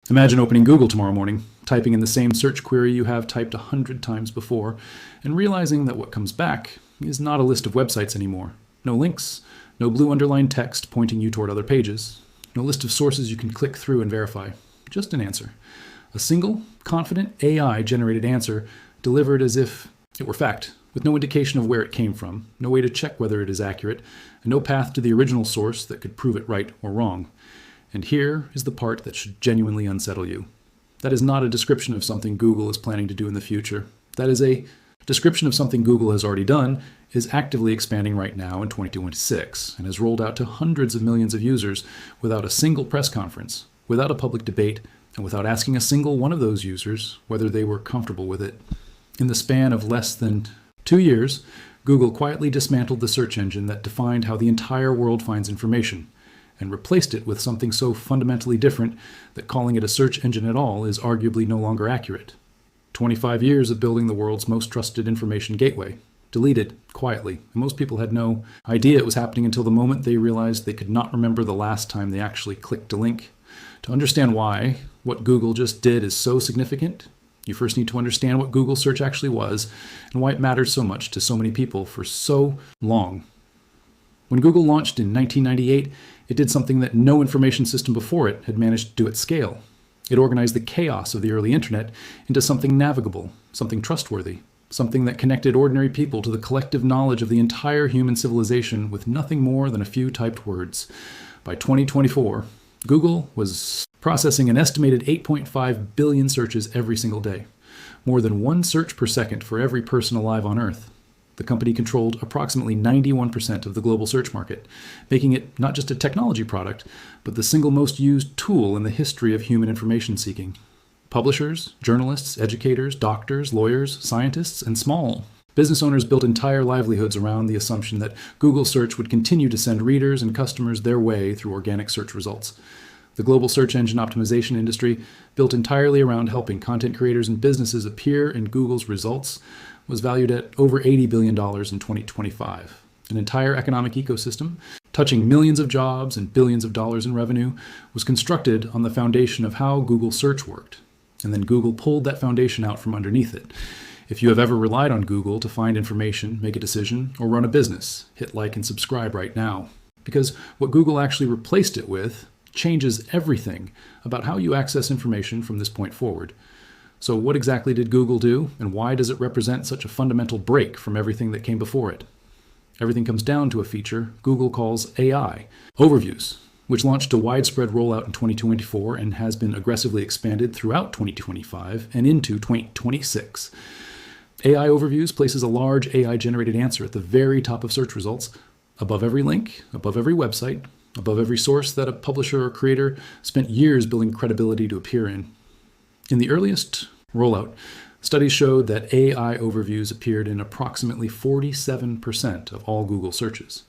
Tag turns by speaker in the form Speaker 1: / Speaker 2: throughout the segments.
Speaker 1: Imagine opening Google tomorrow morning, typing in the same search query you have typed 100 times before, and realizing that what comes back is not a list of websites anymore. No links, no blue underlined text pointing you toward other pages, no list of sources you can click through and verify. Just an answer. A single, confident, AI-generated answer delivered as if it were fact, with no indication of where it came from, no way to check whether it is accurate, and no path to the original source that could prove it right or wrong. And here is the part that should genuinely unsettle you. That is not a description of something Google is planning to do in the future. That is a description of something Google has already done, is actively expanding right now in 2026, and has rolled out to hundreds of millions of users without a single press conference, without a public debate, and without asking a single one of those users whether they were comfortable with it. In the span of less than 2 years, Google quietly dismantled the search engine that defined how the entire world finds information, and replaced it with something so fundamentally different that calling it a search engine at all is arguably no longer accurate. 25 years of building the world's most trusted information gateway, deleted quietly, and most people had no idea it was happening until the moment they realized they could not remember the last time they actually clicked a link. To understand why what Google just did is so significant, you first need to understand what Google search actually was and why it mattered so much to so many people for so long. When Google launched in 1998, it did something that no information system before it had managed to do at scale. It organized the chaos of the early internet into something navigable, something trustworthy, something that connected ordinary people to the collective knowledge of the entire human civilization with nothing more than a few typed words. By 2024, Google was processing an estimated 8.5 billion searches every single day, more than one search per second for every person alive on Earth. The company controlled approximately 91% of the global search market, making it not just a technology product, but the single most used tool in the history of human information seeking. Publishers, journalists, educators, doctors, lawyers, scientists, and small business owners built entire livelihoods around the assumption that Google search would continue to send readers and customers their way through organic search results. The global search engine optimization industry, built entirely around helping content creators and businesses appear in Google's results, was valued at over $80 billion in 2025. An entire economic ecosystem, touching millions of jobs and billions of dollars in revenue, was constructed on the foundation of how Google search worked. And then Google pulled that foundation out from underneath it. If you have ever relied on Google to find information, make a decision, or run a business, hit like and subscribe right now. Because what Google actually replaced it with changes everything about how you access information from this point forward. So what exactly did Google do, and why does it represent such a fundamental break from everything that came before it? Everything comes down to a feature Google calls AI, Overviews, which launched a widespread rollout in 2024 and has been aggressively expanded throughout 2025 and into 2026. AI Overviews places a large AI-generated answer at the very top of search results, above every link, above every website, above every source that a publisher or creator spent years building credibility to appear in. In the earliest rollout, studies showed that AI overviews appeared in approximately 47% of all Google searches.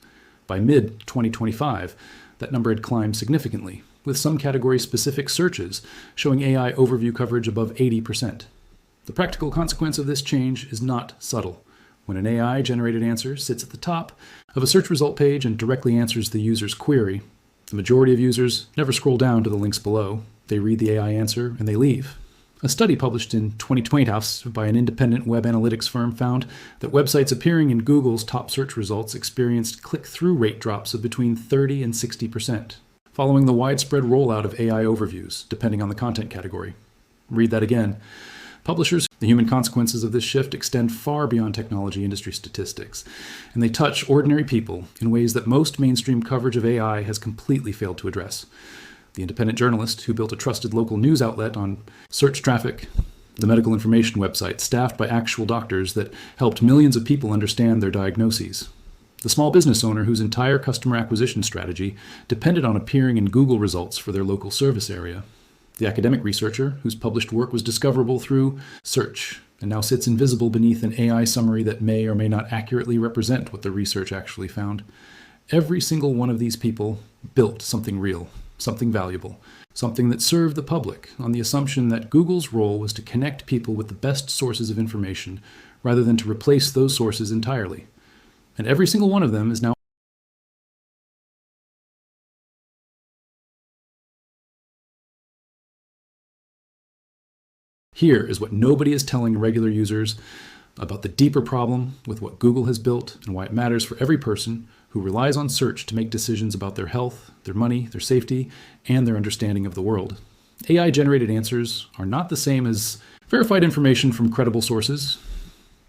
Speaker 1: By mid-2025, that number had climbed significantly, with some category-specific searches showing AI overview coverage above 80%. The practical consequence of this change is not subtle. When an AI-generated answer sits at the top of a search result page and directly answers the user's query, the majority of users never scroll down to the links below. They read the AI answer and they leave. A study published in 2020 by an independent web analytics firm found that websites appearing in Google's top search results experienced click-through rate drops of between 30 and 60%, following the widespread rollout of AI overviews, depending on the content category. Read that again. Publishers, the human consequences of this shift extend far beyond technology industry statistics, and they touch ordinary people in ways that most mainstream coverage of AI has completely failed to address. The independent journalist who built a trusted local news outlet on search traffic, the medical information website staffed by actual doctors that helped millions of people understand their diagnoses, the small business owner whose entire customer acquisition strategy depended on appearing in Google results for their local service area, the academic researcher whose published work was discoverable through search and now sits invisible beneath an AI summary that may or may not accurately represent what the research actually found. Every single one of these people built something real, something valuable, something that served the public on the assumption that Google's role was to connect people with the best sources of information rather than to replace those sources entirely. And every single one of them is now Here is what nobody is telling regular users about the deeper problem with what Google has built and why it matters for every person who relies on search to make decisions about their health, their money, their safety, and their understanding of the world. AI-generated answers are not the same as verified information from credible sources.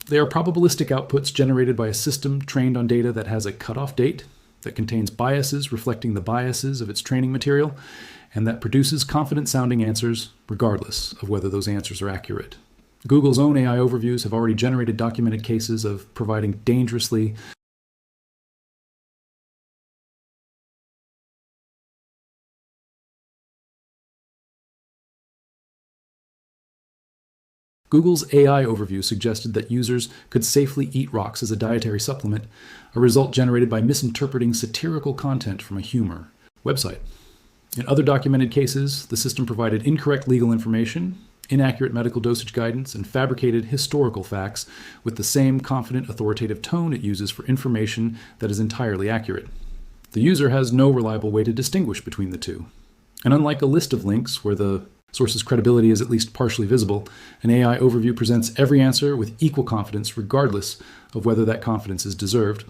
Speaker 1: They are probabilistic outputs generated by a system trained on data that has a cutoff date, that contains biases reflecting the biases of its training material, and that produces confident-sounding answers regardless of whether those answers are accurate. Google's own AI overviews have already generated documented cases of providing dangerously Google's AI overview suggested that users could safely eat rocks as a dietary supplement, a result generated by misinterpreting satirical content from a humor website. In other documented cases, the system provided incorrect legal information, inaccurate medical dosage guidance, and fabricated historical facts with the same confident, authoritative tone it uses for information that is entirely accurate. The user has no reliable way to distinguish between the two. And unlike a list of links where the source's credibility is at least partially visible, an AI overview presents every answer with equal confidence regardless of whether that confidence is deserved.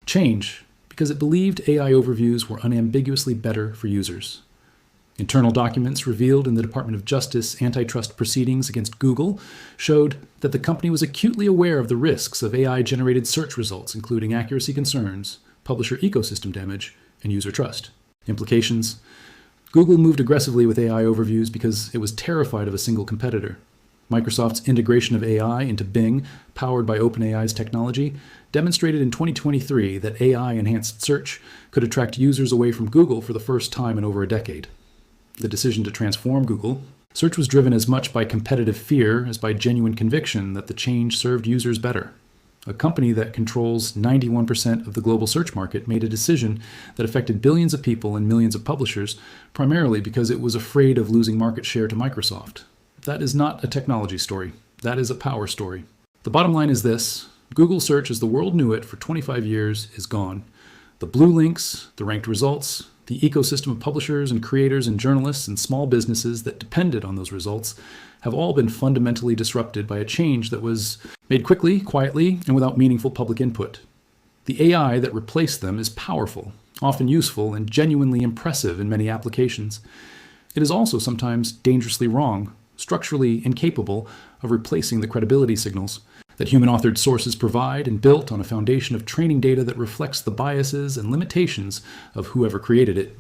Speaker 1: Change, because it believed AI overviews were unambiguously better for users. Internal documents revealed in the Department of Justice antitrust proceedings against Google showed that the company was acutely aware of the risks of AI-generated search results, including accuracy concerns, publisher ecosystem damage, and user trust. Implications: Google moved aggressively with AI overviews because it was terrified of a single competitor. Microsoft's integration of AI into Bing, powered by OpenAI's technology, demonstrated in 2023 that AI-enhanced search could attract users away from Google for the first time in over a decade. The decision to transform Google, search was driven as much by competitive fear as by genuine conviction that the change served users better. A company that controls 91% of the global search market made a decision that affected billions of people and millions of publishers, primarily because it was afraid of losing market share to Microsoft. That is not a technology story. That is a power story. The bottom line is this: Google search as the world knew it for 25 years is gone. The blue links, the ranked results, the ecosystem of publishers and creators and journalists and small businesses that depended on those results have all been fundamentally disrupted by a change that was made quickly, quietly, and without meaningful public input. The AI that replaced them is powerful, often useful, and genuinely impressive in many applications. It is also sometimes dangerously wrong, structurally incapable of replacing the credibility signals that human-authored sources provide and built on a foundation of training data that reflects the biases and limitations of whoever created it.